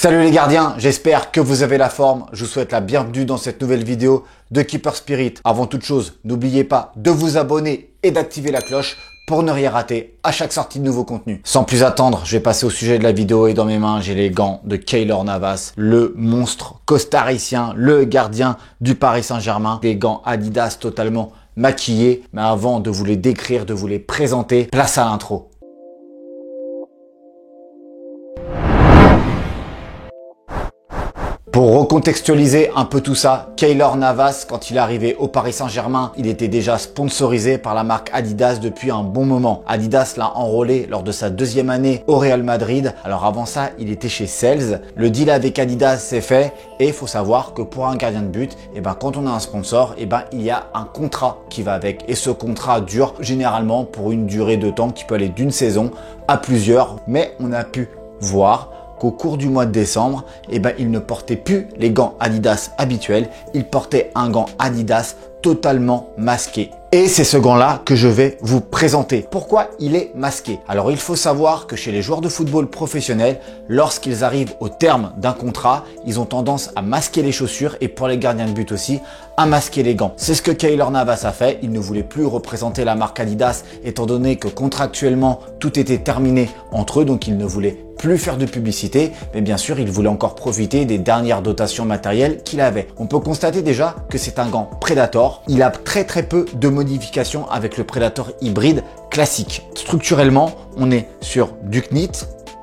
Salut les gardiens, j'espère que vous avez la forme. Je vous souhaite la bienvenue dans cette nouvelle vidéo de Keeper Spirit. Avant toute chose, n'oubliez pas de vous abonner et d'activer la cloche pour ne rien rater à chaque sortie de nouveaux contenus. Sans plus attendre, je vais passer au sujet de la vidéo et dans mes mains, j'ai les gants de Keylor Navas, le monstre costaricien, le gardien du Paris Saint-Germain. Des gants Adidas totalement maquillés. Mais avant de vous les décrire, de vous les présenter, place à l'intro. Pour recontextualiser un peu tout ça, Keylor Navas, quand il est arrivé au Paris Saint-Germain, il était déjà sponsorisé par la marque Adidas depuis un bon moment. Adidas l'a enrôlé lors de sa deuxième année au Real Madrid. Alors avant ça, il était chez Sales. Le deal avec Adidas s'est fait et il faut savoir que pour un gardien de but, quand on a un sponsor, il y a un contrat qui va avec. Et ce contrat dure généralement pour une durée de temps qui peut aller d'une saison à plusieurs. Mais on a pu voir qu'au cours du mois de décembre, il ne portait plus les gants Adidas habituels, il portait un gant Adidas totalement masqué. Et c'est ce gant-là que je vais vous présenter. Pourquoi il est masqué? Alors il faut savoir que chez les joueurs de football professionnels, lorsqu'ils arrivent au terme d'un contrat, ils ont tendance à masquer les chaussures et pour les gardiens de but aussi, à masquer les gants. C'est ce que Keylor Navas a fait. Il ne voulait plus représenter la marque Adidas étant donné que contractuellement, tout était terminé entre eux, donc il ne voulait plus faire de publicité, mais bien sûr, il voulait encore profiter des dernières dotations matérielles qu'il avait. On peut constater déjà que c'est un gant Predator. Il a très peu de modifications avec le Predator hybride classique. Structurellement, on est sur du knit.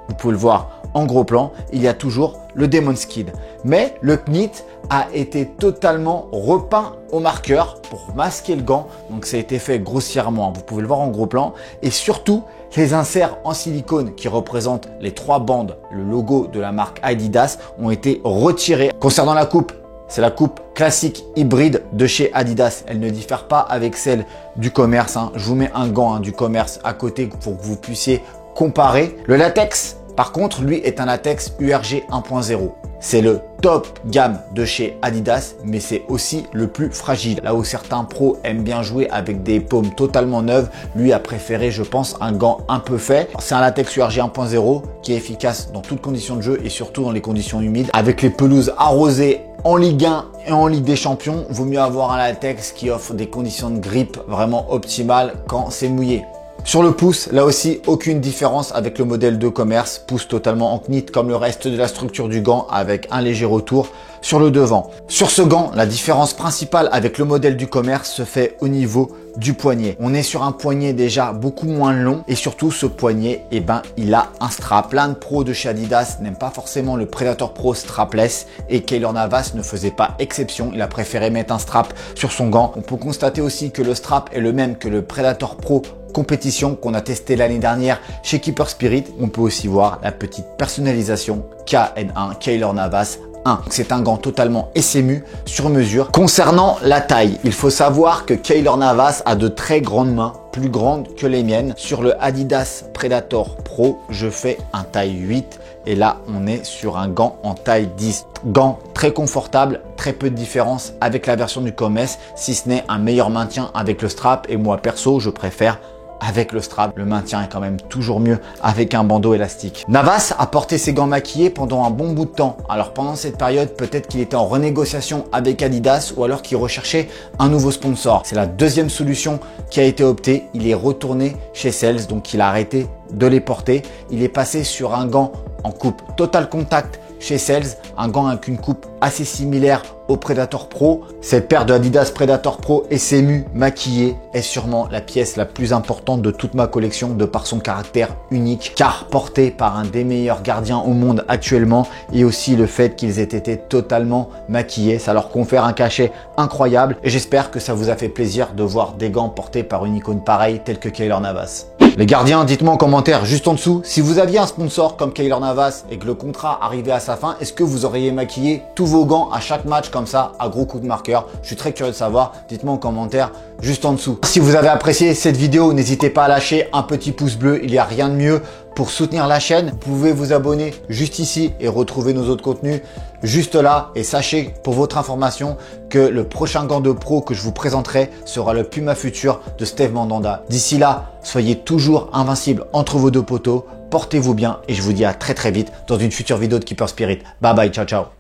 Vous pouvez le voir en gros plan. Il y a toujours le Demon Skid. Mais le knit a été totalement repeint au marqueur pour masquer le gant. Donc ça a été fait grossièrement. Vous pouvez le voir en gros plan. Et surtout, les inserts en silicone qui représentent les trois bandes, le logo de la marque Adidas, ont été retirés. Concernant la coupe, c'est la coupe classique hybride de chez Adidas. Elle ne diffère pas avec celle du commerce. Je vous mets un gant du commerce à côté pour que vous puissiez comparer. Le latex, par contre, lui est un latex URG 1.0. C'est le top gamme de chez Adidas, mais c'est aussi le plus fragile. Là où certains pros aiment bien jouer avec des paumes totalement neuves, lui a préféré, je pense, un gant un peu fait. C'est un latex URG 1.0 qui est efficace dans toutes conditions de jeu et surtout dans les conditions humides. Avec les pelouses arrosées en Ligue 1 et en Ligue des Champions, vaut mieux avoir un latex qui offre des conditions de grippe vraiment optimales quand c'est mouillé. Sur le pouce, là aussi, aucune différence avec le modèle de commerce. Pouce totalement en knit comme le reste de la structure du gant avec un léger retour sur le devant. Sur ce gant, la différence principale avec le modèle du commerce se fait au niveau du poignet. On est sur un poignet déjà beaucoup moins long et surtout ce poignet, il a un strap. Plein de pros de chez Adidas n'aiment pas forcément le Predator Pro strapless et Keylor Navas ne faisait pas exception. Il a préféré mettre un strap sur son gant. On peut constater aussi que le strap est le même que le Predator Pro compétition qu'on a testé l'année dernière chez Keeper Spirit. On peut aussi voir la petite personnalisation KN1 Keylor Navas 1. C'est un gant totalement SMU sur mesure. Concernant la taille, il faut savoir que Keylor Navas a de très grandes mains, plus grandes que les miennes. Sur le Adidas Predator Pro, je fais un taille 8 et là on est sur un gant en taille 10. Gant très confortable, très peu de différence avec la version du commerce, si ce n'est un meilleur maintien avec le strap et moi perso je préfère avec le strap. Le maintien est quand même toujours mieux avec un bandeau élastique. Navas a porté ses gants maquillés pendant un bon bout de temps. Alors pendant cette période, peut-être qu'il était en renégociation avec Adidas ou alors qu'il recherchait un nouveau sponsor. C'est la deuxième solution qui a été optée. Il est retourné chez Sales, donc il a arrêté de les porter. Il est passé sur un gant en coupe Total Contact chez Sales, un gant avec une coupe assez similaire au Predator Pro. Cette paire de Adidas Predator Pro SMU maquillée est sûrement la pièce la plus importante de toute ma collection de par son caractère unique, car porté par un des meilleurs gardiens au monde actuellement et aussi le fait qu'ils aient été totalement maquillés, ça leur confère un cachet incroyable et j'espère que ça vous a fait plaisir de voir des gants portés par une icône pareille telle que Keylor Navas. Les gardiens, dites-moi en commentaire juste en dessous, si vous aviez un sponsor comme Keylor Navas et que le contrat arrivait à sa fin, est-ce que vous auriez maquillé tous vos gants à chaque match comme ça, à gros coups de marqueur? Je suis très curieux de savoir, dites-moi en commentaire juste en dessous. Si vous avez apprécié cette vidéo, n'hésitez pas à lâcher un petit pouce bleu, il n'y a rien de mieux Pour soutenir la chaîne, vous pouvez vous abonner juste ici et retrouver nos autres contenus juste là. Et sachez pour votre information que le prochain gant de pro que je vous présenterai sera le Puma Future de Steve Mandanda. D'ici là, soyez toujours invincibles entre vos deux poteaux. Portez-vous bien et je vous dis à très vite dans une future vidéo de Keeper Spirit. Bye bye, ciao ciao.